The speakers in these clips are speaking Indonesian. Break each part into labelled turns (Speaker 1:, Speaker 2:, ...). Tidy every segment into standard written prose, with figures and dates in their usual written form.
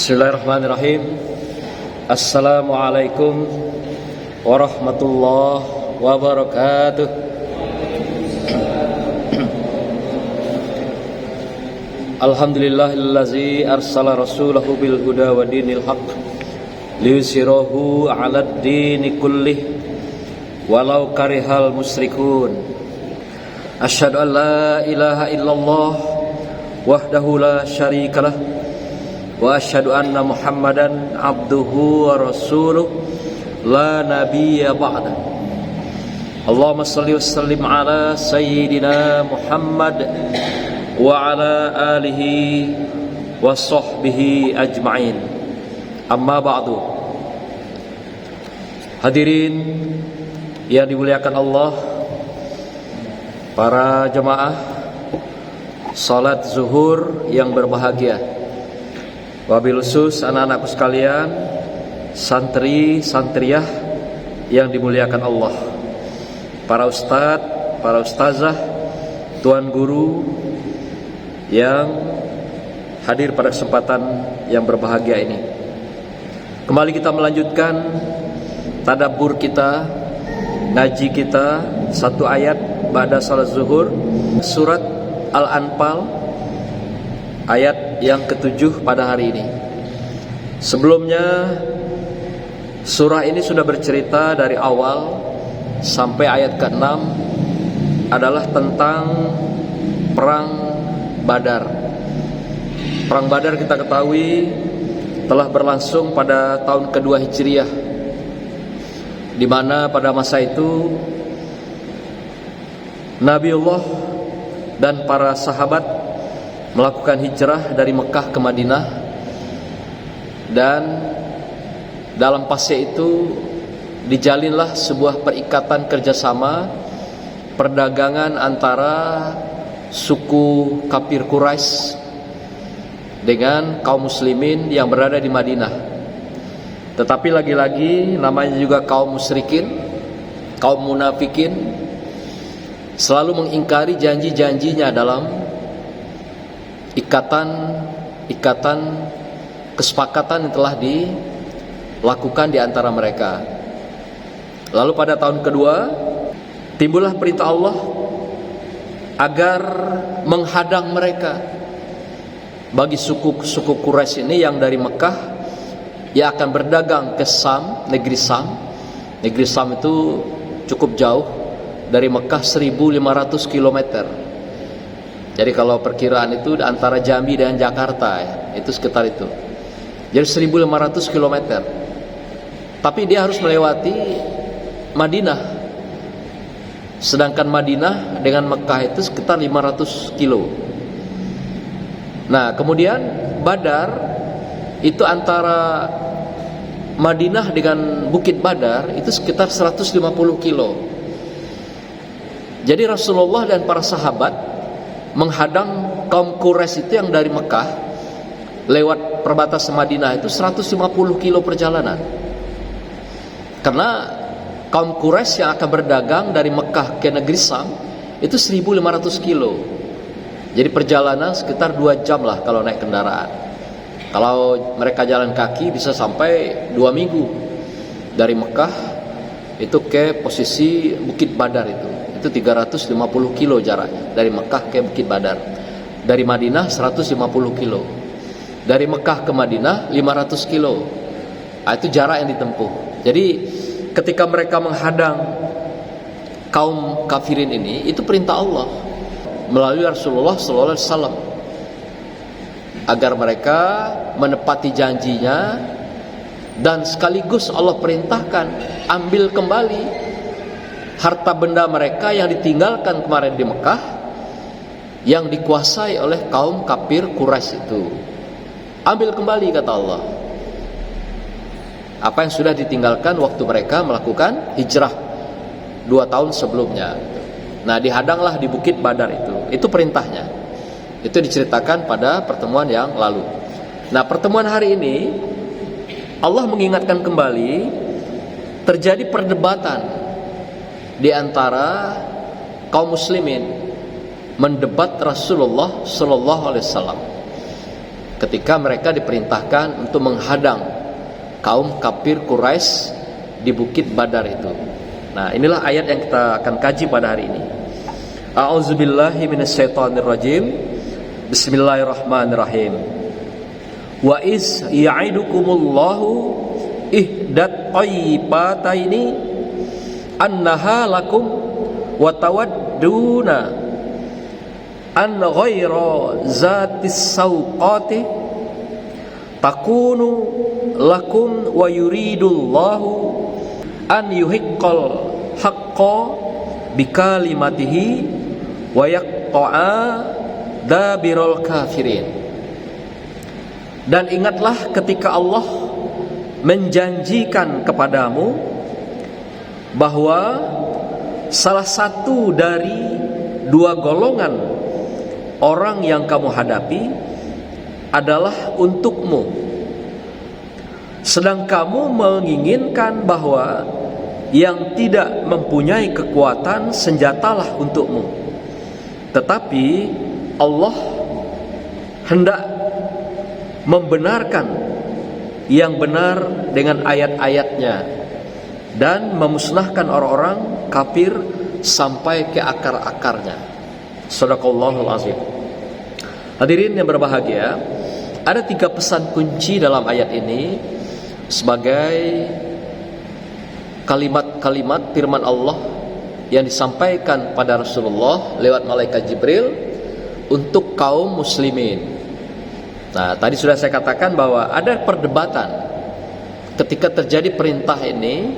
Speaker 1: Bismillahirrahmanirrahim. Assalamualaikum warahmatullahi wabarakatuh. Alhamdulillahillazi arsala rasulahu bil huda wa dinil haqq liyusirahu 'alad dini kullih walau karihal musyrikun. Asyhadu an la ilaha illallah wahdahu la syarikalah wa asyhadu anna Muhammadan abduhu wa rasuluh la nabiyya ba'da. Allahumma shalli wa sallim ala sayyidina Muhammad wa ala alihi wa sahbihi ajma'in. Amma ba'du. Hadirin yang dimuliakan Allah, para jemaah salat zuhur yang berbahagia, wabil khusus anak-anakku sekalian, santri santriyah yang dimuliakan Allah, para ustadz, para ustazah, tuan guru yang hadir pada kesempatan yang berbahagia ini. Kembali kita melanjutkan tadabbur kita, ngaji kita, satu ayat ba'da salat zuhur, surat Al-Anfal ayat yang ke-7 pada hari ini. Sebelumnya surah ini sudah bercerita dari awal sampai ayat ke-6 adalah tentang perang Badar. Perang Badar kita ketahui telah berlangsung pada tahun kedua Hijriah, di mana pada masa itu Nabiullah dan para sahabat melakukan hijrah dari Mekah ke Madinah, dan dalam fase itu dijalinlah sebuah perikatan kerjasama perdagangan antara suku kafir Quraisy dengan kaum muslimin yang berada di Madinah. Tetapi lagi-lagi namanya juga kaum musyrikin, kaum munafikin, selalu mengingkari janji-janjinya dalam ikatan kesepakatan yang telah dilakukan di antara mereka. Lalu pada tahun kedua timbullah perintah Allah agar menghadang mereka, bagi suku Quraisy ini yang dari Mekah yang akan berdagang ke Sam, negeri Sam. Negeri Sam itu cukup jauh dari Mekah, 1.500 km. Jadi kalau perkiraan itu antara Jambi dan Jakarta ya, itu sekitar itu. Jadi 1.500 km. Tapi dia harus melewati Madinah. Sedangkan Madinah dengan Mekah itu sekitar 500 kilo. Nah, kemudian Badar itu antara Madinah dengan Bukit Badar itu sekitar 150 kilo. Jadi Rasulullah dan para sahabat menghadang kaum Quraisy itu yang dari Mekah lewat perbatasan Madinah itu 150 kilo perjalanan. Karena kaum Quraisy yang akan berdagang dari Mekah ke negeri Sam itu 1.500 kilo. Jadi perjalanan sekitar 2 jam lah kalau naik kendaraan. Kalau mereka jalan kaki bisa sampai 2 minggu dari Mekah itu ke posisi Bukit Badar itu 350 kilo jaraknya dari Mekah ke Bukit Badar. Dari Madinah 150 kilo. Dari Mekah ke Madinah 500 kilo. Nah, itu jarak yang ditempuh. Jadi ketika mereka menghadang kaum kafirin ini, itu perintah Allah melalui Rasulullah SAW agar mereka menepati janjinya, dan sekaligus Allah perintahkan ambil kembali harta benda mereka yang ditinggalkan kemarin di Mekah yang dikuasai oleh kaum kafir Quraisy itu. Ambil kembali, kata Allah, apa yang sudah ditinggalkan waktu mereka melakukan hijrah 2 tahun sebelumnya. Nah, dihadanglah di Bukit Badar itu perintahnya. Itu diceritakan pada pertemuan yang lalu. Nah, pertemuan hari ini Allah mengingatkan kembali terjadi perdebatan di antara kaum muslimin mendebat Rasulullah sallallahu alaihi wasallam. ketika mereka diperintahkan untuk menghadang kaum kafir Quraisy di Bukit Badar itu. Nah, inilah ayat yang kita akan kaji pada hari ini. A'udzubillahi minasyaitonirrajim. Bismillahirrahmanirrahim. Wa iz ya'idukumullahu ihdat tayyibataini annaha lakum wa tawadduna an ghaira zatis sauqati takunu lakum wa yuridullahu an yuhiqqal haqqa bikalimatihi wa yaqta'a dabirul kafirin. Dan ingatlah ketika Allah menjanjikan kepadamu bahwa salah satu dari dua golongan orang yang kamu hadapi adalah untukmu, sedang kamu menginginkan bahwa yang tidak mempunyai kekuatan senjatalah untukmu. Tetapi Allah hendak membenarkan yang benar dengan ayat-ayatnya dan memusnahkan orang-orang kafir sampai ke akar-akarnya. Shadaqallahul azim. Hadirin yang berbahagia, ada 3 pesan kunci dalam ayat ini sebagai kalimat-kalimat firman Allah yang disampaikan pada Rasulullah lewat malaikat Jibril untuk kaum muslimin. Nah, tadi sudah saya katakan bahwa ada perdebatan ketika terjadi perintah ini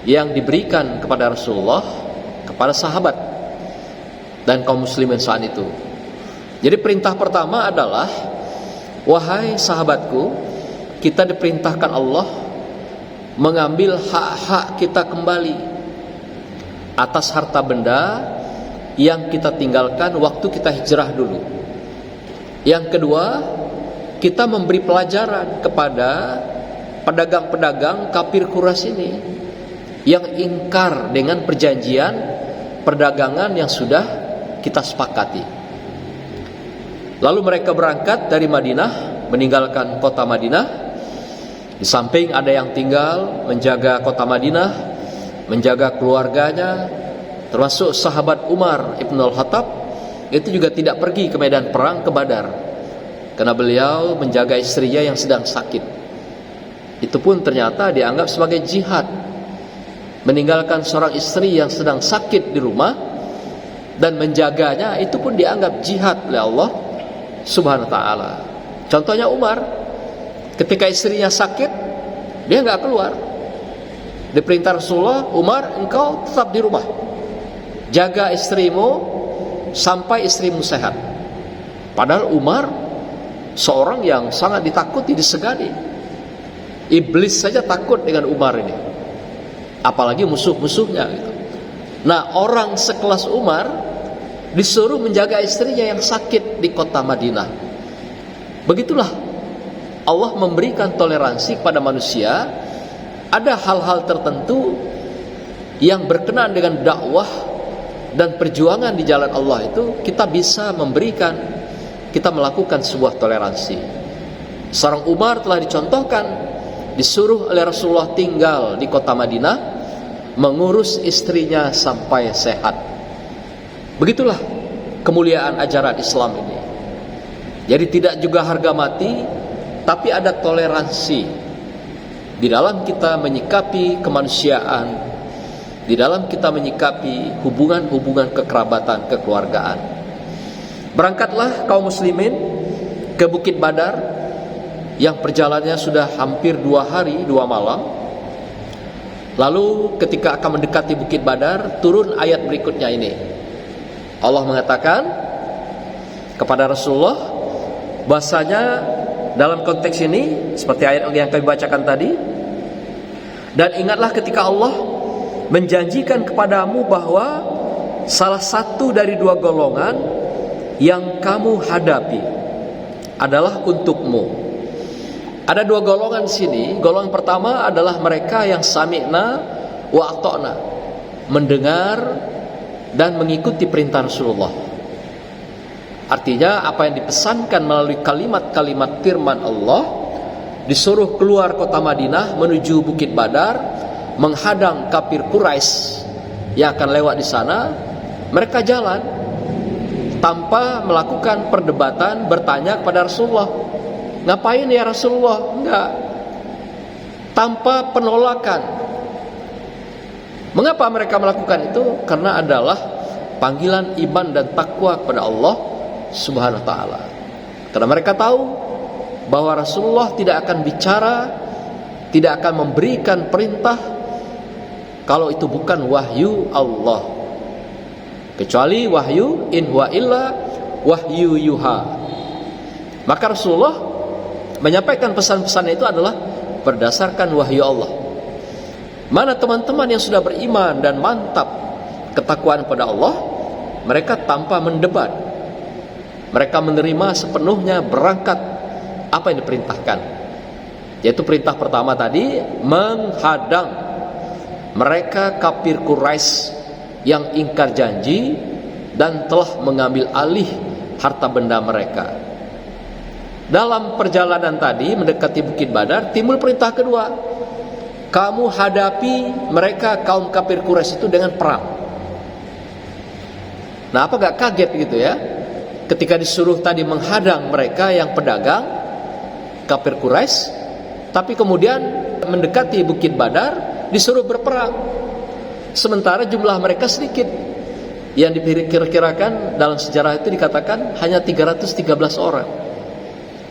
Speaker 1: yang diberikan kepada Rasulullah, kepada sahabat dan kaum muslimin saat itu. Jadi perintah pertama adalah, wahai sahabatku, kita diperintahkan Allah mengambil hak-hak kita kembali atas harta benda yang kita tinggalkan waktu kita hijrah dulu. Yang kedua, kita memberi pelajaran kepada pedagang-pedagang kafir Quraisy ini yang ingkar dengan perjanjian perdagangan yang sudah kita sepakati. Lalu mereka berangkat dari Madinah, meninggalkan kota Madinah. Di samping ada yang tinggal menjaga kota Madinah, menjaga keluarganya, termasuk sahabat Umar Ibn al-Khattab, itu juga tidak pergi ke medan perang, ke Badar, karena beliau menjaga istrinya yang sedang sakit. Itu pun ternyata dianggap sebagai jihad. Meninggalkan seorang istri yang sedang sakit di rumah dan menjaganya, itu pun dianggap jihad oleh Allah Subhanahu wa ta'ala. Contohnya Umar, ketika istrinya sakit, dia nggak keluar. Diperintah Rasulullah, Umar, engkau tetap di rumah, jaga istrimu sampai istrimu sehat. Padahal Umar seorang yang sangat ditakuti, disegani. Iblis saja takut dengan Umar ini, apalagi musuh-musuhnya gitu. Nah, orang sekelas Umar disuruh menjaga istrinya yang sakit di kota Madinah. Begitulah Allah memberikan toleransi kepada manusia. Ada hal-hal tertentu yang berkenaan dengan dakwah dan perjuangan di jalan Allah, itu kita bisa memberikan, kita melakukan sebuah toleransi. Seorang Umar telah dicontohkan, disuruh oleh Rasulullah tinggal di kota Madinah, mengurus istrinya sampai sehat. Begitulah kemuliaan ajaran Islam ini. Jadi tidak juga harga mati, tapi ada toleransi di dalam kita menyikapi kemanusiaan, di dalam kita menyikapi hubungan-hubungan kekerabatan, kekeluargaan. Berangkatlah kaum muslimin ke Bukit Badar yang perjalanannya sudah hampir 2 hari 2 malam. Lalu ketika akan mendekati Bukit Badar, turun ayat berikutnya ini. Allah mengatakan kepada Rasulullah bahasanya dalam konteks ini seperti ayat yang kami bacakan tadi, dan ingatlah ketika Allah menjanjikan kepadamu bahwa salah satu dari 2 golongan yang kamu hadapi adalah untukmu. Ada 2 golongan di sini. Golongan pertama adalah mereka yang sami'na wa ata'na, mendengar dan mengikuti perintah Rasulullah. Artinya apa yang dipesankan melalui kalimat-kalimat firman Allah, disuruh keluar kota Madinah menuju Bukit Badar, menghadang kafir Quraisy yang akan lewat di sana. Mereka jalan tanpa melakukan perdebatan, bertanya kepada Rasulullah, ngapain ya Rasulullah? Enggak. Tanpa penolakan. Mengapa mereka melakukan itu? Karena adalah panggilan iman dan takwa kepada Allah Subhanahu wa ta'ala. Karena mereka tahu bahwa Rasulullah tidak akan bicara, tidak akan memberikan perintah kalau itu bukan wahyu Allah. Kecuali wahyu in huwa illa wahyu yuha. Maka Rasulullah menyampaikan pesan-pesan itu adalah berdasarkan wahyu Allah. Mana teman-teman yang sudah beriman dan mantap ketakwaan pada Allah, mereka tanpa mendebat, mereka menerima sepenuhnya berangkat apa yang diperintahkan. Yaitu perintah pertama tadi, menghadang mereka kafir Quraisy yang ingkar janji dan telah mengambil alih harta benda mereka. Dalam perjalanan tadi mendekati Bukit Badar, timbul perintah kedua, kamu hadapi mereka kaum kafir Quraisy itu dengan perang. Nah, apa gak kaget gitu ya, ketika disuruh tadi menghadang mereka yang pedagang kafir Quraisy, tapi kemudian mendekati Bukit Badar disuruh berperang, sementara jumlah mereka sedikit. Yang diperkirakan dalam sejarah itu dikatakan hanya 313 orang.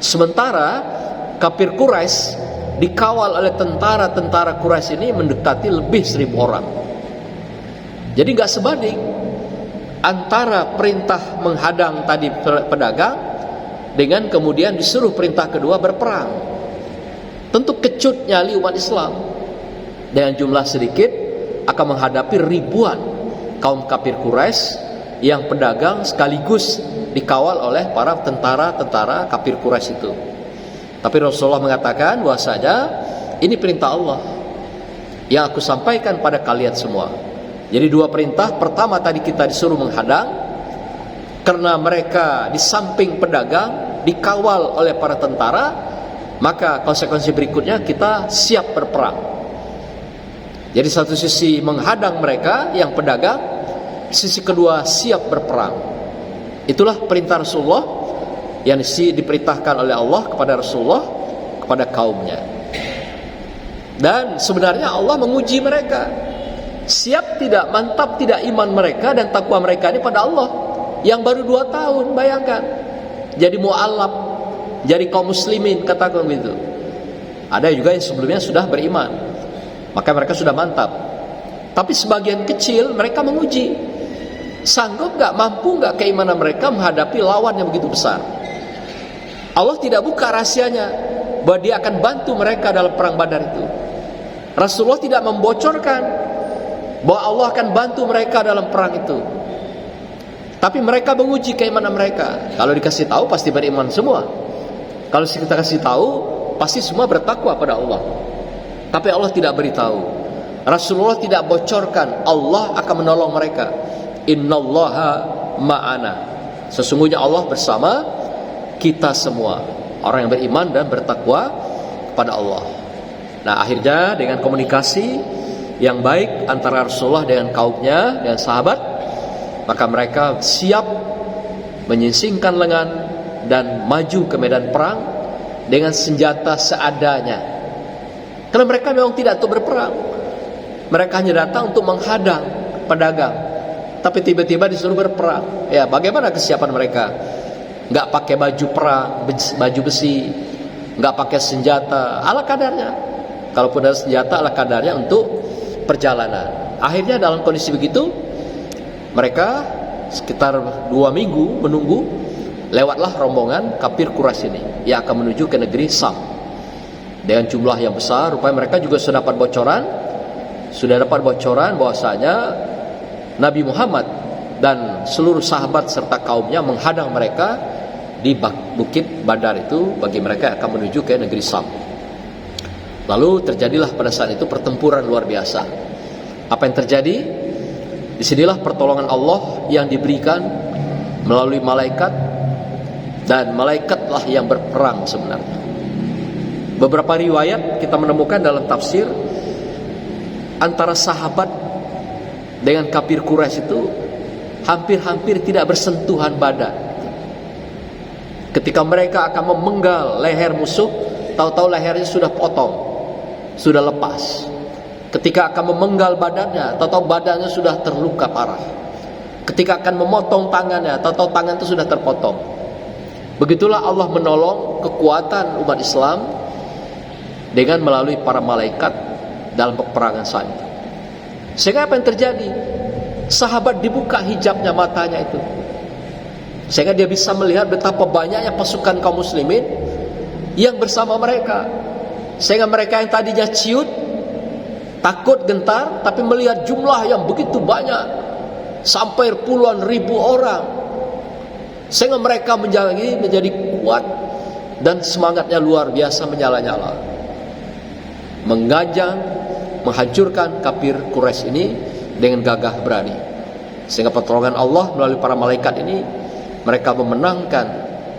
Speaker 1: Sementara kafir Quraisy dikawal oleh tentara-tentara Quraisy ini mendekati lebih 1000 orang. Jadi gak sebanding antara perintah menghadang tadi pedagang dengan kemudian disuruh perintah kedua berperang. Tentu kecut nyali umat Islam. Dengan jumlah sedikit akan menghadapi ribuan kaum kafir Quraisy yang pedagang sekaligus dikawal oleh para tentara-tentara kafir Quraisy itu. Tapi Rasulullah mengatakan bahwasanya ini perintah Allah yang aku sampaikan pada kalian semua. Jadi dua perintah. Pertama tadi kita disuruh menghadang karena mereka di samping pedagang dikawal oleh para tentara, maka konsekuensi berikutnya kita siap berperang. Jadi satu sisi menghadang mereka yang pedagang, sisi kedua siap berperang. Itulah perintah Rasulullah yang diperintahkan oleh Allah kepada Rasulullah, kepada kaumnya. Dan sebenarnya Allah menguji mereka. Siap tidak, mantap tidak iman mereka dan takwa mereka ini pada Allah yang baru 2 tahun, bayangkan. Jadi mu'allaf, jadi kaum muslimin, katakan begitu. Ada juga yang sebelumnya sudah beriman, maka mereka sudah mantap. Tapi sebagian kecil mereka menguji, sanggup gak, mampu gak keimanan mereka menghadapi lawan yang begitu besar. Allah tidak buka rahasianya bahwa dia akan bantu mereka dalam perang Badar itu. Rasulullah tidak membocorkan bahwa Allah akan bantu mereka dalam perang itu. Tapi mereka menguji keimanan mereka. Kalau dikasih tahu pasti beriman semua. Kalau kita kasih tahu pasti semua bertakwa pada Allah. Tapi Allah tidak beritahu. Rasulullah tidak bocorkan Allah akan menolong mereka. Innallaha ma'ana. Sesungguhnya Allah bersama kita semua, orang yang beriman dan bertakwa kepada Allah. Nah, akhirnya dengan komunikasi yang baik antara Rasulullah dengan kaumnya, dengan sahabat, maka mereka siap menyingsingkan lengan dan maju ke medan perang dengan senjata seadanya. Karena mereka memang tidak untuk berperang, mereka hanya datang untuk menghadang pedagang. Tapi tiba-tiba disuruh berperang. Ya, bagaimana kesiapan mereka? Nggak pakai baju perang, baju besi, nggak pakai senjata, ala kadarnya. Kalaupun ada senjata, ala kadarnya untuk perjalanan. Akhirnya dalam kondisi begitu, mereka sekitar 2 minggu menunggu, lewatlah rombongan kafir Quraisy ini yang akan menuju ke negeri Sam dengan jumlah yang besar. Rupanya mereka juga sudah dapat bocoran bahwasanya Nabi Muhammad dan seluruh sahabat serta kaumnya menghadang mereka di Bukit Badar itu bagi mereka yang akan menuju ke negeri Sam. Lalu terjadilah pada saat itu pertempuran luar biasa. Apa yang terjadi? Disinilah pertolongan Allah yang diberikan melalui malaikat dan malaikatlah yang berperang sebenarnya. Beberapa riwayat kita menemukan dalam tafsir, antara sahabat dengan kafir Quraisy itu hampir-hampir tidak bersentuhan badan. Ketika mereka akan memenggal leher musuh, tahu-tahu lehernya sudah potong, sudah lepas. Ketika akan memenggal badannya, tahu-tahu badannya sudah terluka parah. Ketika akan memotong tangannya, tahu-tahu tangan itu sudah terpotong. Begitulah Allah menolong kekuatan umat Islam dengan melalui para malaikat dalam peperangan saat itu. Sehingga apa yang terjadi? Sahabat dibuka hijabnya matanya itu, sehingga dia bisa melihat betapa banyaknya pasukan kaum muslimin yang bersama mereka. Sehingga mereka yang tadinya ciut, takut, gentar, tapi melihat jumlah yang begitu banyak, sampai puluhan ribu orang, sehingga mereka menjadi kuat dan semangatnya luar biasa menyala-nyala, mengajang, menghancurkan kafir Quraisy ini dengan gagah berani. Sehingga pertolongan Allah melalui para malaikat ini, mereka memenangkan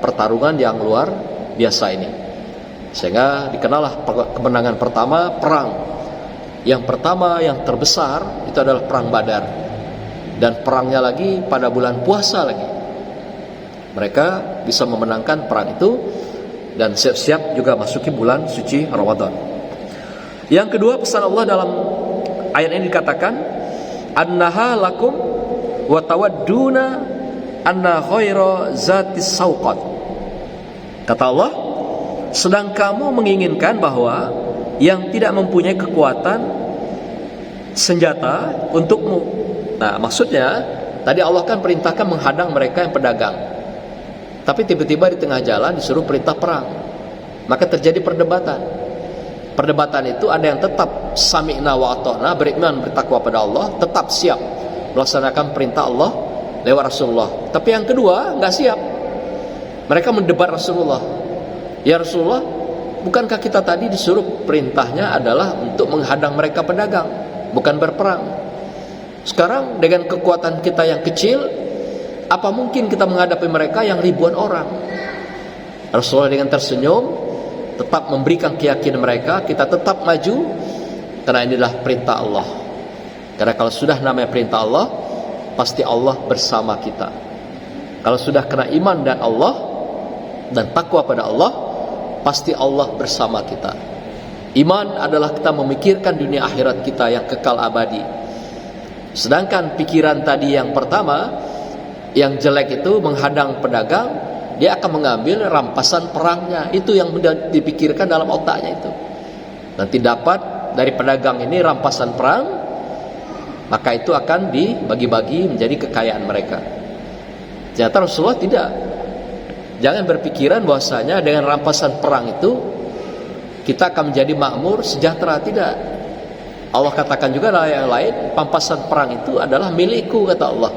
Speaker 1: pertarungan yang luar biasa ini. Sehingga dikenallah kemenangan pertama, perang yang pertama yang terbesar itu adalah perang Badar, dan perangnya lagi pada bulan puasa lagi. Mereka bisa memenangkan perang itu dan siap-siap juga masuki bulan suci Ramadan. Yang kedua, pesan Allah dalam ayat ini dikatakan, annaha lakum wa tawadduna anna khaira zatis sauqat. Kata Allah, sedang kamu menginginkan bahwa yang tidak mempunyai kekuatan senjata untukmu. Nah, maksudnya tadi Allah kan perintahkan menghadang mereka yang pedagang, tapi tiba-tiba di tengah jalan disuruh perintah perang. Maka terjadi perdebatan. Perdebatan itu ada yang tetap sami'na wa ata'na, beriman bertakwa pada Allah, tetap siap melaksanakan perintah Allah lewat Rasulullah. Tapi yang kedua enggak siap. Mereka mendebat Rasulullah. Ya Rasulullah, bukankah kita tadi disuruh perintahnya adalah untuk menghadang mereka pedagang, bukan berperang? Sekarang dengan kekuatan kita yang kecil, apa mungkin kita menghadapi mereka yang ribuan orang? Rasulullah dengan tersenyum tetap memberikan keyakinan mereka, kita tetap maju karena inilah perintah Allah. Karena kalau sudah namanya perintah Allah, pasti Allah bersama kita. Kalau sudah kena iman dan Allah dan takwa pada Allah, pasti Allah bersama kita. Iman adalah kita memikirkan dunia akhirat kita yang kekal abadi. Sedangkan pikiran tadi yang pertama, yang jelek itu menghadang pedagang, dia akan mengambil rampasan perangnya. Itu yang dipikirkan dalam otaknya itu. Nanti dapat dari pedagang ini rampasan perang, maka itu akan dibagi-bagi menjadi kekayaan mereka. Ternyata Rasulullah tidak. Jangan berpikiran bahwasanya dengan rampasan perang itu kita akan menjadi makmur, sejahtera. Tidak. Allah katakan juga dalam yang lain, rampasan perang itu adalah milikku, kata Allah.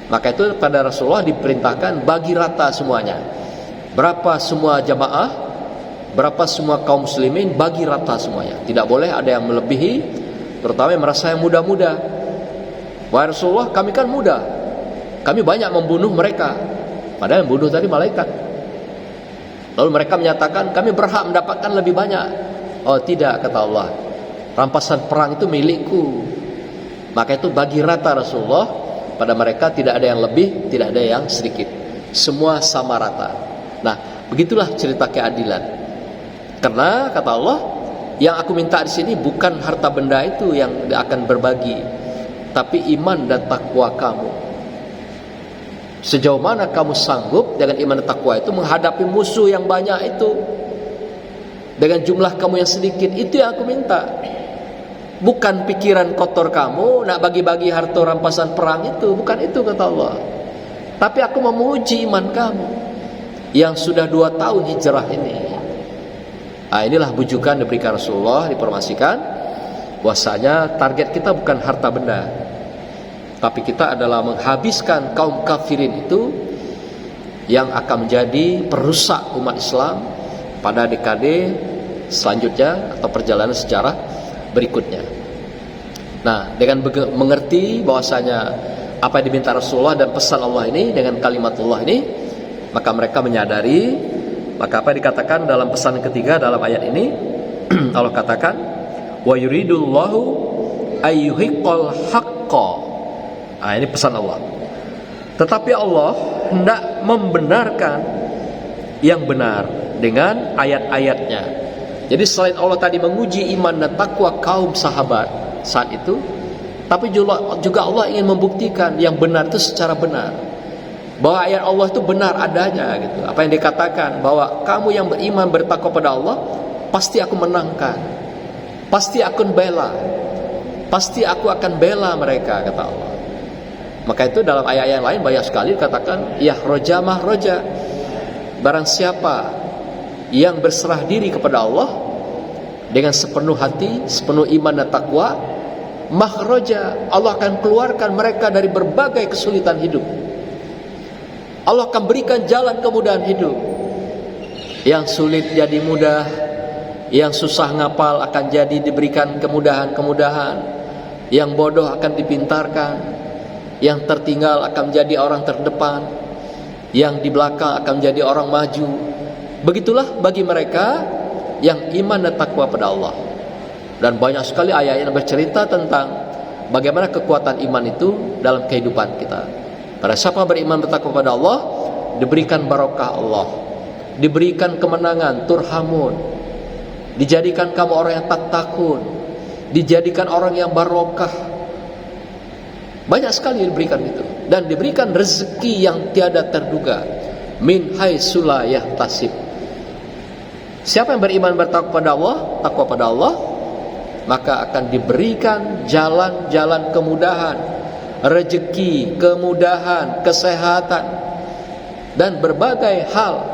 Speaker 1: Maka itu pada Rasulullah diperintahkan bagi rata semuanya. Berapa semua jamaah, berapa semua kaum muslimin, bagi rata semuanya. Tidak boleh ada yang melebihi, terutama yang merasa yang muda-muda. Wahai Rasulullah, kami kan muda, kami banyak membunuh mereka. Padahal yang bunuh tadi malaikat. Lalu mereka menyatakan kami berhak mendapatkan lebih banyak. Oh tidak, kata Allah, rampasan perang itu milikku. Maka itu bagi rata Rasulullah. Pada mereka tidak ada yang lebih, tidak ada yang sedikit. Semua sama rata. Nah, begitulah cerita keadilan. Karena kata Allah, yang aku minta di sini bukan harta benda itu yang akan berbagi, tapi iman dan takwa kamu. Sejauh mana kamu sanggup dengan iman dan takwa itu menghadapi musuh yang banyak itu dengan jumlah kamu yang sedikit, itu yang aku minta. Bukan pikiran kotor kamu nak bagi-bagi harta rampasan perang itu, bukan itu kata Allah. Tapi aku memuji iman kamu yang sudah 2 tahun hijrah ini. Nah, inilah bujukan diberikan Rasulullah, dipermasikan bahwasanya target kita bukan harta benda, tapi kita adalah menghabiskan kaum kafirin itu yang akan menjadi perusak umat Islam pada dekade selanjutnya atau perjalanan sejarah berikutnya. Nah, dengan mengerti bahwasanya apa yang diminta Rasulullah dan pesan Allah ini dengan kalimat Allah ini, Maka mereka menyadari. Maka apa dikatakan dalam pesan ketiga dalam ayat ini? Allah katakan, wa yuridullahu ayyuhiqqal haqqa. Nah, ini pesan Allah. Tetapi Allah hendak membenarkan yang benar dengan ayat-ayatnya. Jadi selain Allah tadi menguji iman dan takwa kaum sahabat saat itu, tapi juga Allah ingin membuktikan yang benar itu secara benar, bahwa ayat Allah itu benar adanya gitu. Apa yang dikatakan bahwa kamu yang beriman bertakwa pada Allah, pasti aku menangkan, pasti aku bela, pasti aku akan bela mereka, kata Allah. Maka itu dalam ayat-ayat yang lain banyak sekali dikatakan, ya roja mah roja, barang siapa yang berserah diri kepada Allah dengan sepenuh hati, sepenuh iman dan takwa, makhroja, Allah akan keluarkan mereka dari berbagai kesulitan hidup. Allah akan berikan jalan kemudahan hidup. Yang sulit jadi mudah, yang susah ngapal akan jadi diberikan kemudahan-kemudahan, yang bodoh akan dipintarkan, yang tertinggal akan menjadi orang terdepan, yang di belakang akan menjadi orang maju. Begitulah bagi mereka yang iman dan takwa pada Allah. Dan banyak sekali ayat yang bercerita tentang bagaimana kekuatan iman itu dalam kehidupan kita. Pada siapa beriman bertakwa pada Allah, diberikan barokah Allah, diberikan kemenangan, turhamun, dijadikan kamu orang yang tak takut, dijadikan orang yang barokah. Banyak sekali diberikan itu. Dan diberikan rezeki yang tiada terduga, min haitsu la yahtasib. Siapa yang beriman bertakwa pada Allah, takwa pada Allah, maka akan diberikan jalan-jalan kemudahan, rezeki, kemudahan, kesehatan, dan berbagai hal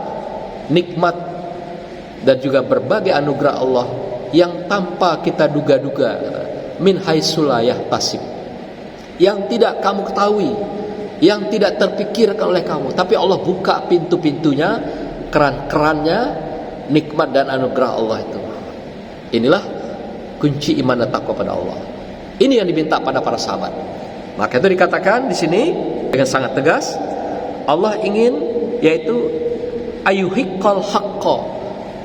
Speaker 1: nikmat dan juga berbagai anugerah Allah yang tanpa kita duga-duga, min haitsu la yahtasib, yang tidak kamu ketahui, yang tidak terpikirkan oleh kamu, tapi Allah buka pintu-pintunya, keran-kerannya, nikmat dan anugerah Allah itu. Inilah kunci iman dan takwa pada Allah. Ini yang diminta pada para sahabat. Maka itu dikatakan di sini dengan sangat tegas, Allah ingin, yaitu ayyuhiqqal haqqa.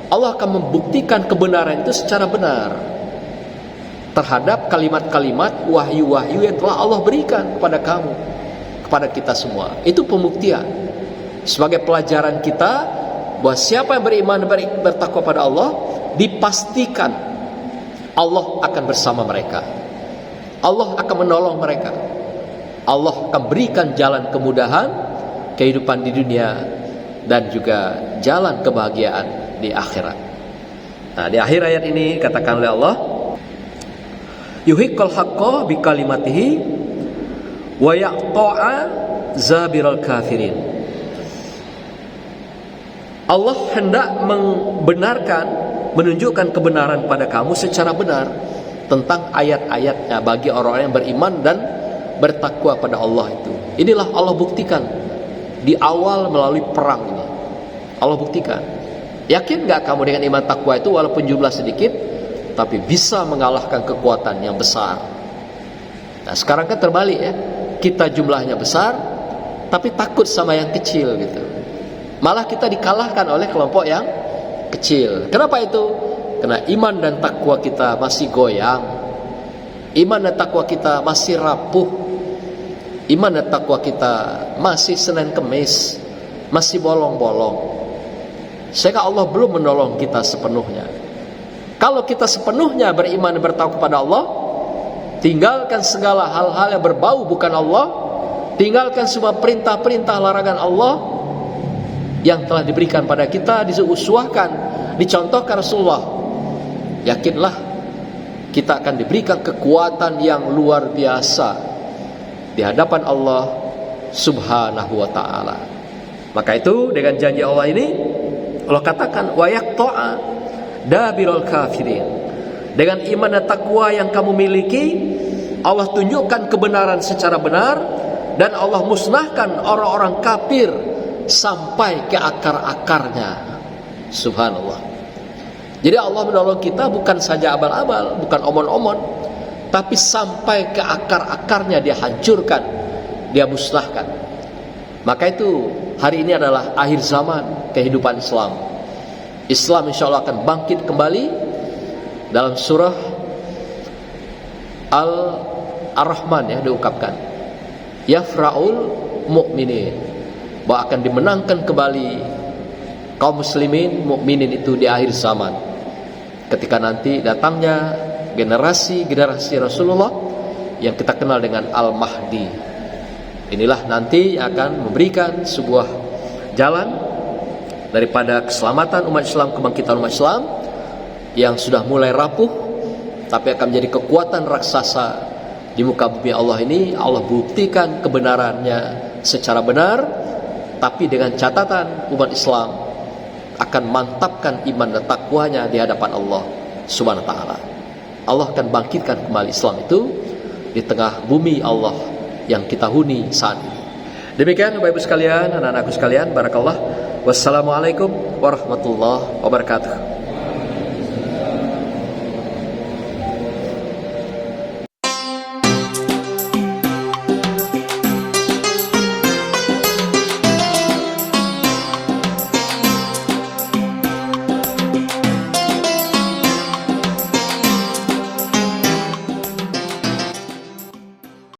Speaker 1: Allah akan membuktikan kebenaran itu secara benar terhadap kalimat-kalimat wahyu-wahyu yang telah Allah berikan kepada kamu, kepada kita semua. Itu pembuktian sebagai pelajaran kita bahwa siapa yang beriman bertakwa pada Allah, dipastikan Allah akan bersama mereka, Allah akan menolong mereka, Allah akan berikan jalan kemudahan kehidupan di dunia dan juga jalan kebahagiaan di akhirat. Nah, di akhir ayat ini katakan oleh Allah, yuhiqqal haqqa bi kalimatihi wa yaqta'a zabiral kafirin. Allah hendak membenarkan, menunjukkan kebenaran pada kamu secara benar tentang ayat-ayatnya bagi orang-orang yang beriman dan bertakwa pada Allah itu. Inilah Allah buktikan di awal melalui perang ini. Allah buktikan. Yakin gak kamu dengan iman takwa itu walaupun jumlah sedikit, tapi bisa mengalahkan kekuatan yang besar. Nah, sekarang kan terbalik ya. Kita jumlahnya besar, tapi takut sama yang kecil gitu. Malah kita dikalahkan oleh kelompok yang kecil. Kenapa itu? Karena iman dan takwa kita masih goyang, iman dan takwa kita masih rapuh, iman dan takwa kita masih Senin Kemis, masih bolong-bolong. Sehingga Allah belum menolong kita sepenuhnya. Kalau kita sepenuhnya beriman dan bertakwa kepada Allah, tinggalkan segala hal-hal yang berbau bukan Allah, tinggalkan semua perintah-perintah larangan Allah yang telah diberikan pada kita, diuswahkan, dicontohkan Rasulullah. Yakinlah kita akan diberikan kekuatan yang luar biasa di hadapan Allah Subhanahu wa ta'ala. Maka itu dengan janji Allah ini, Allah katakan wa yaqta'a dabirul kafirin. Dengan iman dan takwa yang kamu miliki, Allah tunjukkan kebenaran secara benar, dan Allah musnahkan orang-orang kafir sampai ke akar-akarnya. Subhanallah. Jadi Allah menolong kita bukan saja abal-abal, bukan omon-omon, tapi sampai ke akar-akarnya dia hancurkan, dia musnahkan. Maka itu hari ini adalah akhir zaman kehidupan Islam. Islam insya Allah akan bangkit kembali. Dalam surah Al-Rahman ya diungkapkan, yafra'ul mu'minin, bahwa akan dimenangkan kembali kaum muslimin mukminin itu di akhir zaman, ketika nanti datangnya generasi Rasulullah yang kita kenal dengan Al-Mahdi. Inilah nanti akan memberikan sebuah jalan daripada keselamatan umat Islam, kebangkitan umat Islam yang sudah mulai rapuh, tapi akan menjadi kekuatan raksasa di muka bumi Allah ini. Allah buktikan kebenarannya secara benar, tapi dengan catatan umat Islam akan mantapkan iman dan takwanya di hadapan Allah Subhanahu wa taala. Allah akan bangkitkan kembali Islam itu di tengah bumi Allah yang kita huni saat ini. Demikian Bapak Ibu sekalian, anak-anakku sekalian, barakallah. Wassalamualaikum warahmatullahi wabarakatuh.